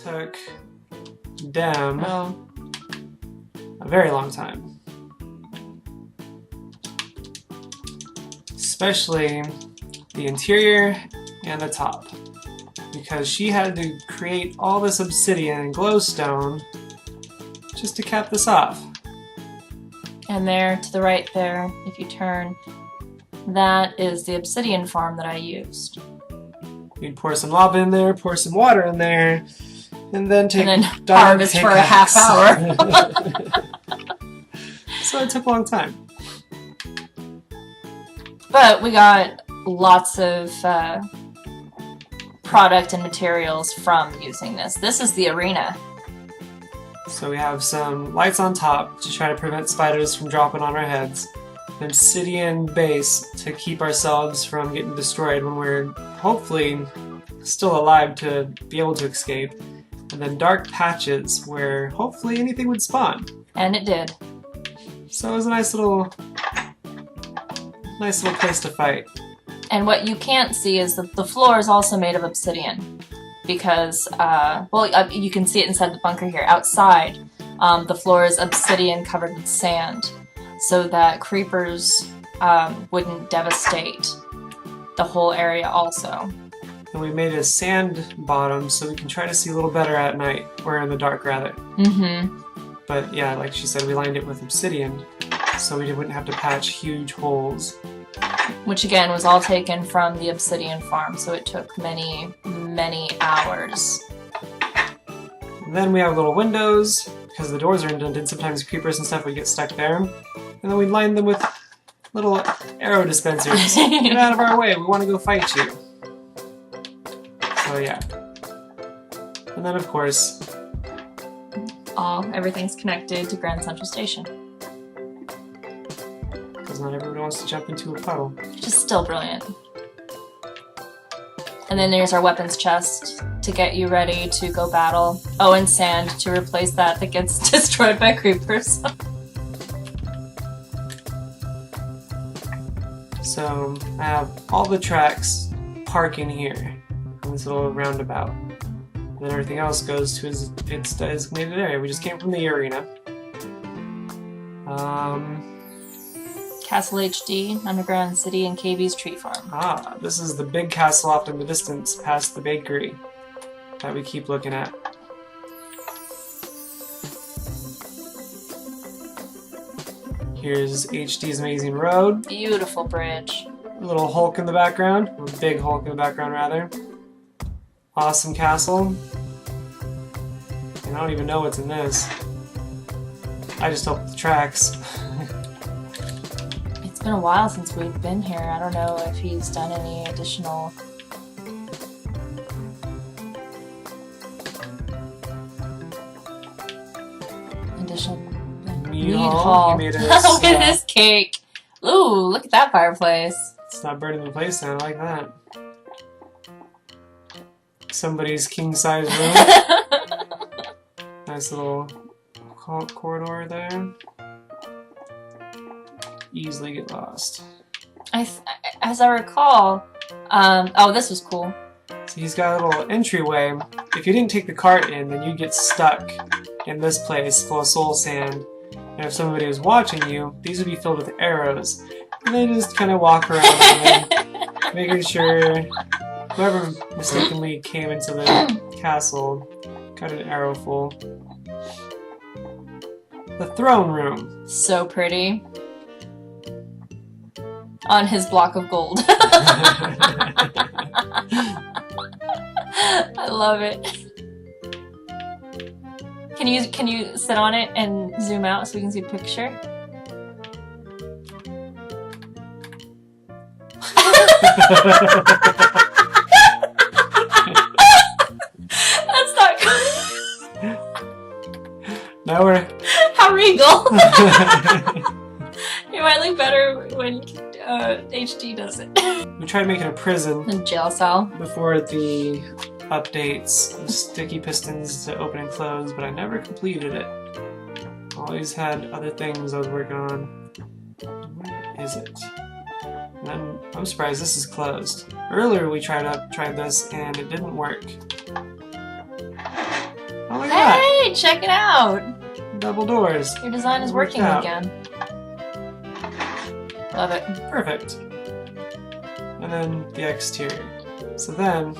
Took Dem a very long time. Especially the interior and the top. Because she had to create all this obsidian and glowstone just to cap this off. And there, to the right there, if you turn, that is the obsidian farm that I used. You'd pour some lava in there, pour some water in there, and then take harvest for a half hour. So it took a long time. But we got lots of product and materials from using this. This is the arena. So we have some lights on top to try to prevent spiders from dropping on our heads. An obsidian base to keep ourselves from getting destroyed when we're hopefully still alive to be able to escape. And then dark patches where hopefully anything would spawn. And it did. So it was a nice little place to fight. And what you can't see is that the floor is also made of obsidian. Because, you can see it inside the bunker here. Outside, the floor is obsidian covered with sand, so that creepers wouldn't devastate the whole area also. And we made a sand bottom so we can try to see a little better at night, or in the dark rather. Mm-hmm. But yeah, like she said, we lined it with obsidian, so we wouldn't have to patch huge holes. Which again was all taken from the obsidian farm, so it took many, many hours. And then we have little windows, because the doors are indented, sometimes creepers and stuff would get stuck there. And then we'd line them with little arrow dispensers. Get out of our way, we want to go fight you. So yeah. And then of course... everything's connected to Grand Central Station. Because not everyone wants to jump into a puddle. Which is still brilliant. And then there's our weapons chest to get you ready to go battle. Oh, and sand to replace that gets destroyed by creepers. So I have all the tracks parking here in this little roundabout. And then everything else goes to its designated area. We just came from the arena. Castle HD, Underground City, and KB's Tree Farm. This is the big castle off in the distance past the bakery that we keep looking at. Here's HD's Amazing Road. Beautiful bridge. A little Hulk in the background. A big Hulk in the background, rather. Awesome castle. And I don't even know what's in this. I just hope the tracks. It's been a while since we've been here. I don't know if he's done any additional... Mead hall. Look Look at this cake. Ooh, look at that fireplace. It's not burning the place down. I like that. Somebody's king-size room. Nice little corridor there. Easily get lost. As I recall, oh, this was cool. So he's got a little entryway. If you didn't take the cart in, then you'd get stuck in this place full of soul sand. And if somebody was watching you, these would be filled with arrows. And they just kind of walk around making sure whoever mistakenly came into the castle got an arrow full. The throne room. So pretty. On his block of gold. I love it. Can you sit on it and zoom out so we can see a picture? That's not good. Now we're... How regal. It might look better when HD does it. We tried making a prison. A jail cell. Before the updates, sticky pistons to open and close, but I never completed it. Always had other things I was working on. Where is it? And I'm surprised this is closed. Earlier we tried this and it didn't work. Oh my god! Hey, check it out! Double doors. Your design is working again. Love it. Perfect. And then the exterior. So then,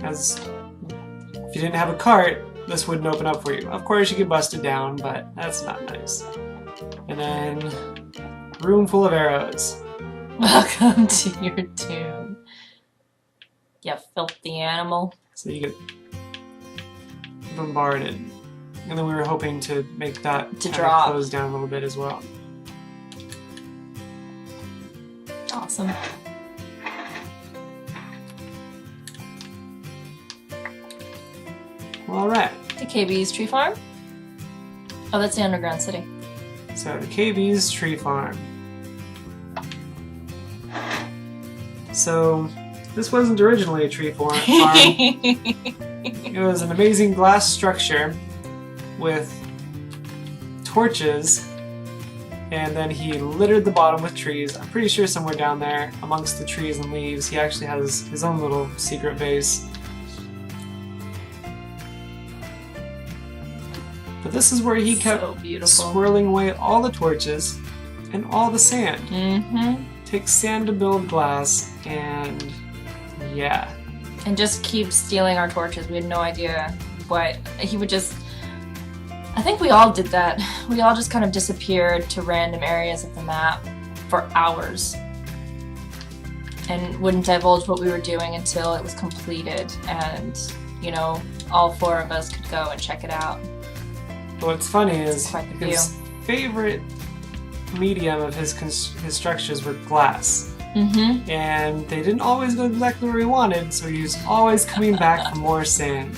if you didn't have a cart, this wouldn't open up for you. Of course you get busted down, but that's not nice. And then, room full of arrows. Welcome to your doom. You filthy animal. So you get bombarded. And then we were hoping to make that drop. Close down a little bit as well. Awesome. Alright. The KB's tree farm? Oh, that's the underground city. So the KB's tree farm. So this wasn't originally a tree farm. It was an amazing glass structure with torches, and then he littered the bottom with trees. I'm pretty sure somewhere down there amongst the trees and leaves he actually has his own little secret base. But this is where he kept swirling away all the torches and all the sand. Mm-hmm. Takes sand to build glass, and yeah. And just keep stealing our torches. We had no idea what he would just... I think we all did that. We all just kind of disappeared to random areas of the map for hours. And wouldn't divulge what we were doing until it was completed. And, you know, all four of us could go and check it out. What's funny is quite the his favorite medium of his structures were glass. Mm-hmm. And they didn't always go exactly where he wanted, so he was always coming back for more sand.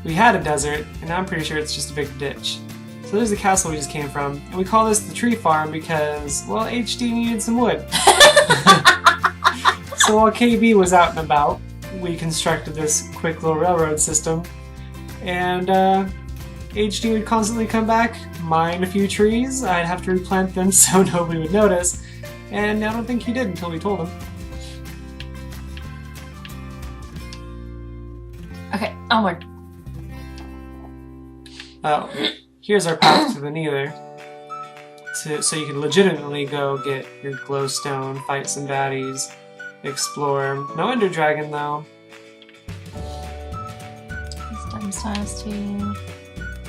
We had a desert, and now I'm pretty sure it's just a big ditch. So there's the castle we just came from, and we call this the tree farm because, well, HD needed some wood. So while KB was out and about, we constructed this quick little railroad system, and HD would constantly come back, mine a few trees, I'd have to replant them so nobody would notice, and I don't think he did until we told him. Okay, onward. Oh, here's our path to the Nether. So you can legitimately go get your glowstone, fight some baddies, explore. No Ender Dragon though. This Dynasty,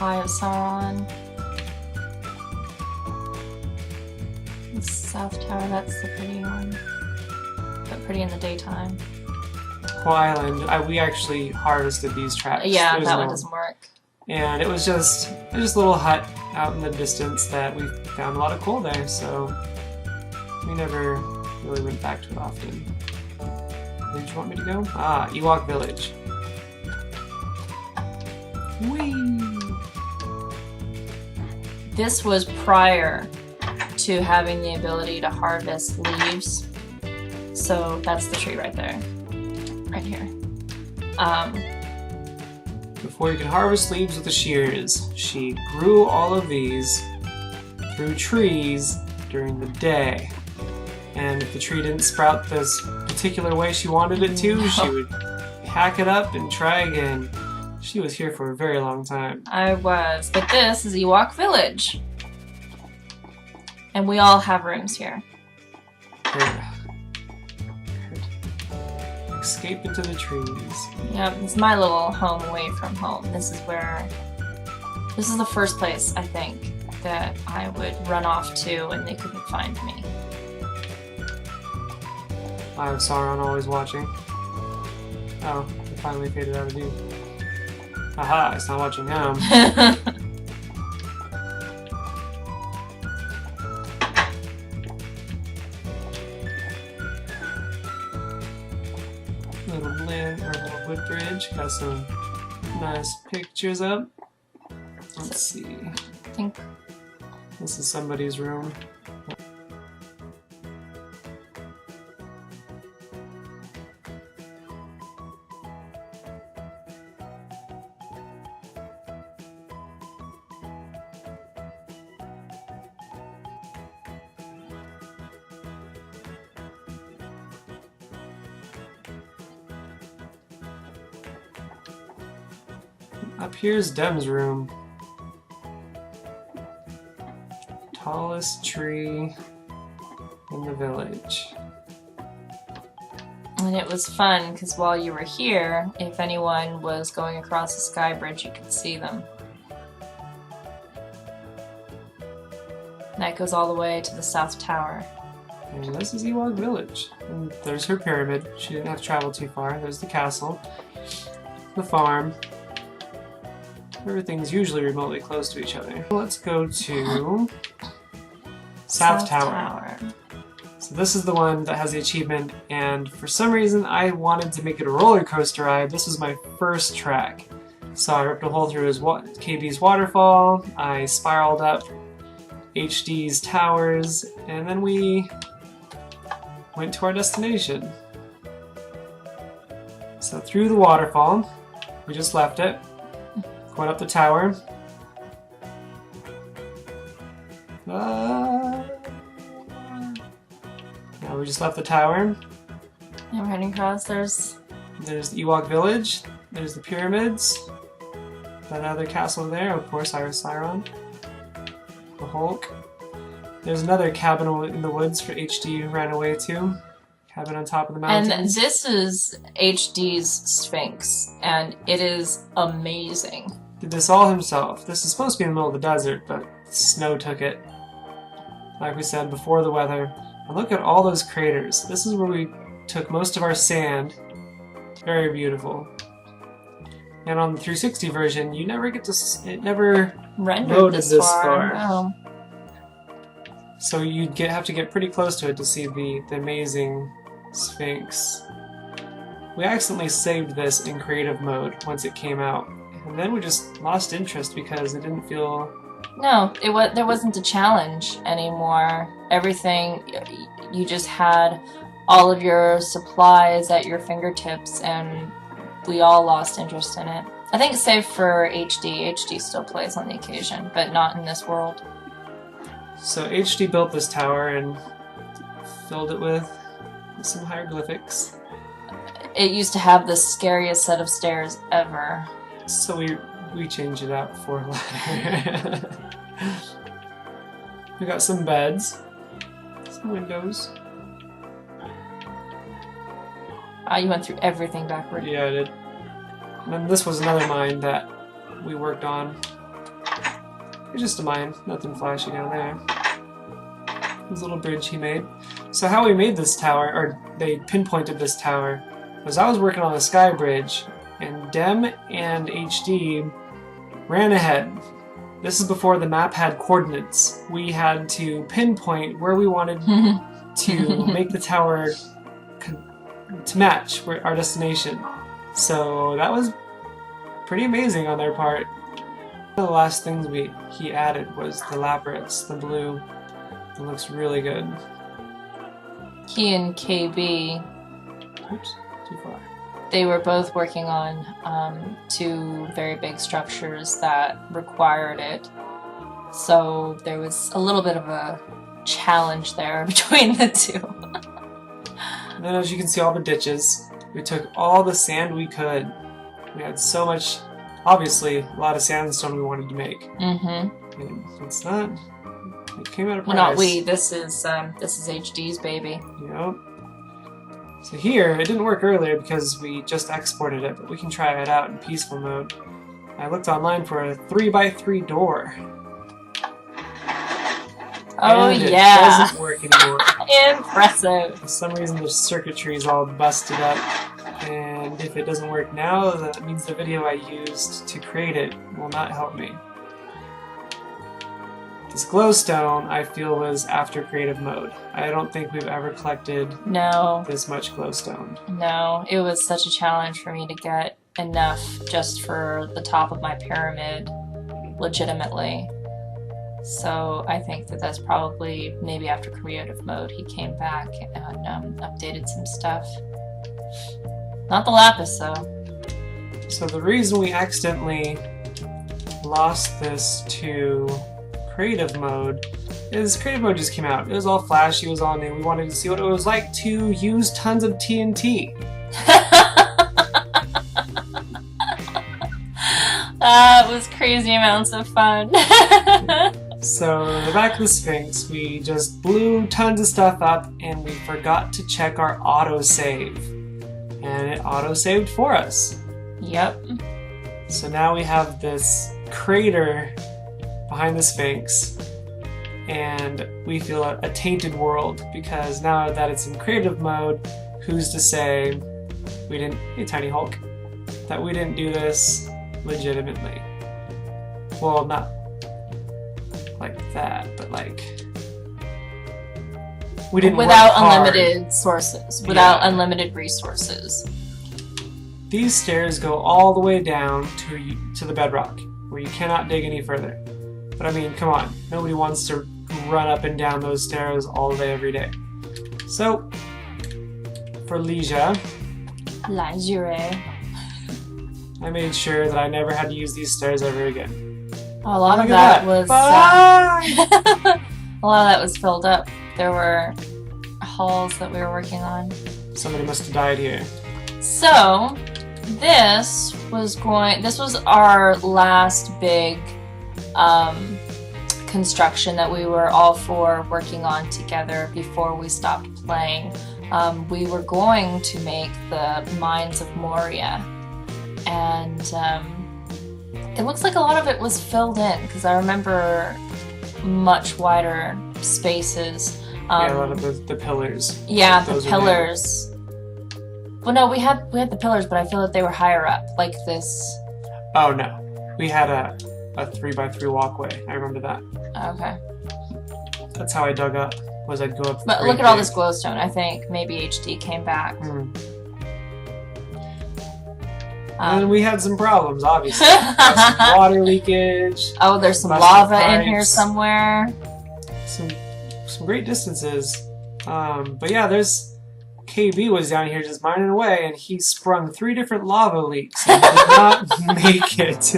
Eye of Sauron. The South Tower, that's the pretty one. But pretty in the daytime. Whole Island, we actually harvested these traps. Yeah, that one doesn't work. And it was just a little hut out in the distance that we found a lot of coal there, so we never really went back to it often. Where did you want me to go? Ah, Ewok Village. Whee! This was prior to having the ability to harvest leaves. So that's the tree right there. Right here. Before you could harvest leaves with the shears, she grew all of these through trees during the day. And if the tree didn't sprout this particular way she wanted it to, she would hack it up and try again. She was here for a very long time. I was. But this is Ewok Village. And we all have rooms here. Escape into the trees. Yep, it's my little home away from home. This is the first place, I think, that I would run off to and they couldn't find me. I have Sauron always watching. Oh, it finally faded out of view. Haha, it's not watching him. Little wood bridge, got some nice pictures up. Let's see. I think this is somebody's room. Up here's Dem's room. Tallest tree in the village. And it was fun because while you were here, if anyone was going across the sky bridge, you could see them. That goes all the way to the South Tower. And this is Ewok Village. And there's her pyramid. She didn't have to travel too far. There's the castle. The farm. Everything's usually remotely close to each other. Let's go to South Tower. So this is the one that has the achievement, and for some reason I wanted to make it a roller coaster ride. This was my first track. So I ripped a hole through KB's waterfall, I spiraled up HD's towers, and then we went to our destination. So through the waterfall, we just left it, going up the tower. Now we just left the tower. And we're heading across. There's the Ewok Village. There's the pyramids. That other castle there, of course, Iris Siron. The Hulk. There's another cabin in the woods for HD ran away to. Cabin on top of the mountains. And this is HD's Sphinx, and it is amazing. Did this all himself. This is supposed to be in the middle of the desert, but snow took it. Like we said, before the weather. And look at all those craters. This is where we took most of our sand. Very beautiful. And on the 360 version, you never get to... It never rendered this far. No. So you'd have to get pretty close to it to see the amazing Sphinx. We accidentally saved this in creative mode once it came out. And then we just lost interest because it didn't feel... No, there wasn't a challenge anymore. Everything, you just had all of your supplies at your fingertips, and we all lost interest in it. I think save for HD. HD still plays on the occasion, but not in this world. So HD built this tower and filled it with some hieroglyphics. It used to have the scariest set of stairs ever. So we changed it out for a ladder. We got some beds, some windows. You went through everything backward. Yeah, I did. And then this was another mine that we worked on. It's just a mine, nothing flashy down there. This little bridge he made. So how we made this tower, or they pinpointed this tower, was I was working on the sky bridge, and Dem and HD ran ahead. This is before the map had coordinates. We had to pinpoint where we wanted to make the tower to match our destination. So that was pretty amazing on their part. One of the last things he added was the labyrinths, the blue. It looks really good. He and KB, Oops, too far. they were both working on two very big structures that required it. So there was a little bit of a challenge there between the two. And then as you can see all the ditches, we took all the sand we could. We had so much, obviously, a lot of sandstone we wanted to make. Mm-hmm. And it's not, it came out of Well, price. not we. This is HD's baby. Yep. So here, it didn't work earlier because we just exported it, but we can try it out in peaceful mode. I looked online for a 3x3 door. Oh, and yeah. It doesn't work anymore. Impressive. For some reason, the circuitry is all busted up, and if it doesn't work now, that means the video I used to create it will not help me. This glowstone, I feel, was after creative mode. I don't think we've ever collected this much glowstone. No, it was such a challenge for me to get enough just for the top of my pyramid, legitimately. So I think that that's probably maybe after creative mode he came back and updated some stuff. Not the lapis, though. So the reason we accidentally lost this to creative mode is creative mode just came out. It was all flashy, it was all new. We wanted to see what it was like to use tons of TNT. That was crazy amounts of fun. So in the back of the Sphinx, we just blew tons of stuff up and we forgot to check our autosave. And it autosaved for us. Yep. So now we have this crater behind the Sphinx and we feel a tainted world because now that it's in creative mode, who's to say we didn't, hey Tiny Hulk, that we didn't do this legitimately. Well, not like that, but like we didn't without work hard. unlimited sources, without unlimited resources. These stairs go all the way down to the bedrock, where you cannot dig any further. But I mean, come on, nobody wants to run up and down those stairs all day, every day. So, for leisure, I made sure that I never had to use these stairs ever again. A lot of Look at that was a lot of that was filled up. There were halls that we were working on. Somebody must have died here. So this was our last big construction that we were all four working on together before we stopped playing. We were going to make the Mines of Moria, and it looks like a lot of it was filled in because I remember much wider spaces. Yeah, a lot of the pillars. Yeah, the pillars. Well, no, we had the pillars, but I feel that they were higher up, like this. Oh no, we had a 3x3 walkway. I remember that. Okay. That's how I dug up. Was I'd go up. But look at all this glowstone. I think maybe HD came back. And we had some problems, obviously. Got some water leakage. Oh, there's some lava in here somewhere. Some great distances. But yeah, there's KB was down here just mining away, and he sprung 3 different lava leaks and did not make it.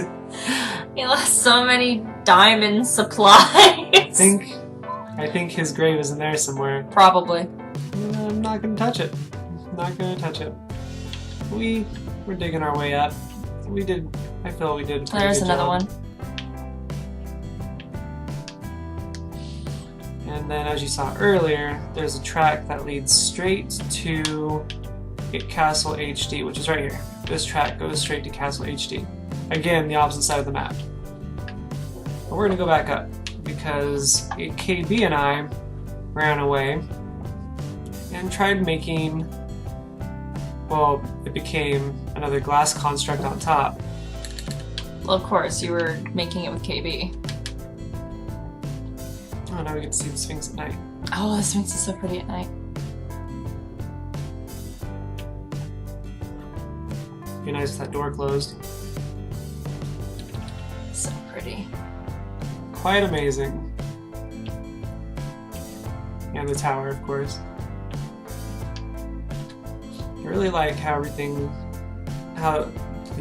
He lost so many diamond supplies. I think his grave is in there somewhere. Probably. I'm not gonna touch it. Not gonna touch it. We're digging our way up. I feel we did a pretty There's good another job. one. And then, as you saw earlier, there's a track that leads straight to Castle HD, which is right here. This track goes straight to Castle HD. Again, the opposite side of the map. But we're gonna go back up because KB and I ran away and tried making, well, it became another glass construct on top. Well, of course, you were making it with KB. Oh, now we get to see the Sphinx at night. Oh, the Sphinx is so pretty at night. Be nice with that door closed. So pretty. Quite amazing. And the tower, of course. I really like how the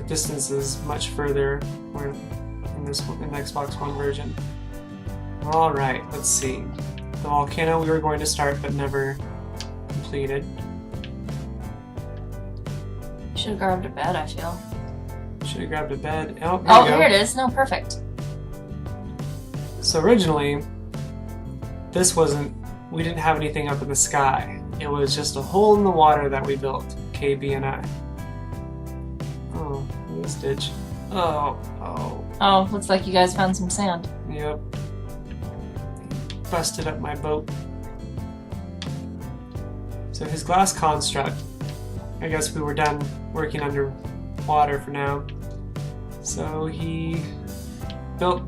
distance is much further in the Xbox One version. Alright, let's see. The volcano we were going to start but never completed. Should have grabbed a bed, I feel. Should have grabbed a bed. Oh, here it is. No, perfect. So originally, we didn't have anything up in the sky. It was just a hole in the water that we built, KB and I. Oh, this ditch. Oh. Oh, looks like you guys found some sand. Yep. Busted up my boat. So his glass construct, I guess we were done working underwater for now. So he built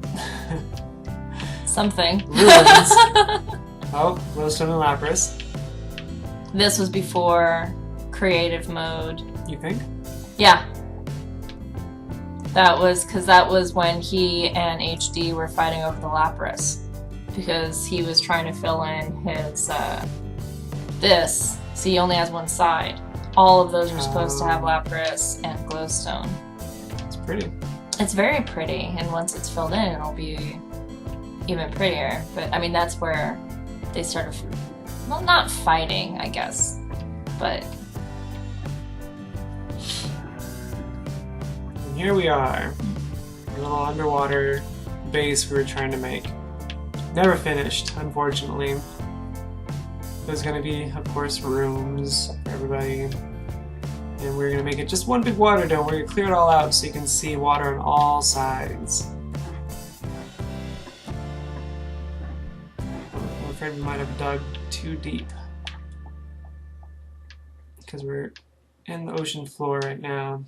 something. ruins. Oh, glowstone and lapis. This was before creative mode. You think? Yeah. That was when he and HD were fighting over the lapis. Because he was trying to fill in his, this. So he only has one side. All of those are supposed to have lapis and glowstone. It's pretty. It's very pretty, and once it's filled in, it'll be even prettier. But, I mean, that's where they started, well, not fighting, I guess, but... And here we are. a little underwater base we were trying to make. Never finished, unfortunately. There's going to be, of course, rooms for everybody. And we're going to make it just one big water dome. We're going to clear it all out so you can see water on all sides. I'm afraid we might have dug too deep, because we're in the ocean floor right now.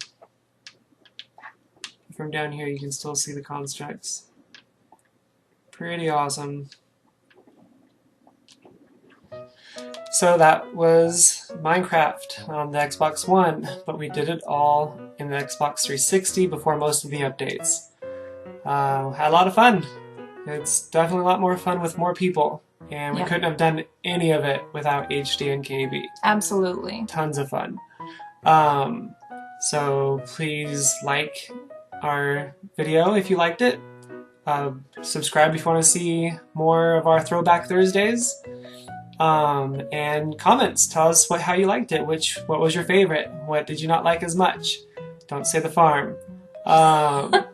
From down here you can still see the constructs. Pretty awesome. So that was Minecraft on the Xbox One, but we did it all in the Xbox 360 before most of the updates. Had a lot of fun. It's definitely a lot more fun with more people, and we couldn't have done any of it without HD and KB. Absolutely. Tons of fun. So please like our video if you liked it. Subscribe if you want to see more of our Throwback Thursdays. And comments. Tell us how you liked it. What was your favorite? What did you not like as much? Don't say the farm. But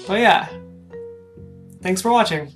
yeah. Thanks for watching.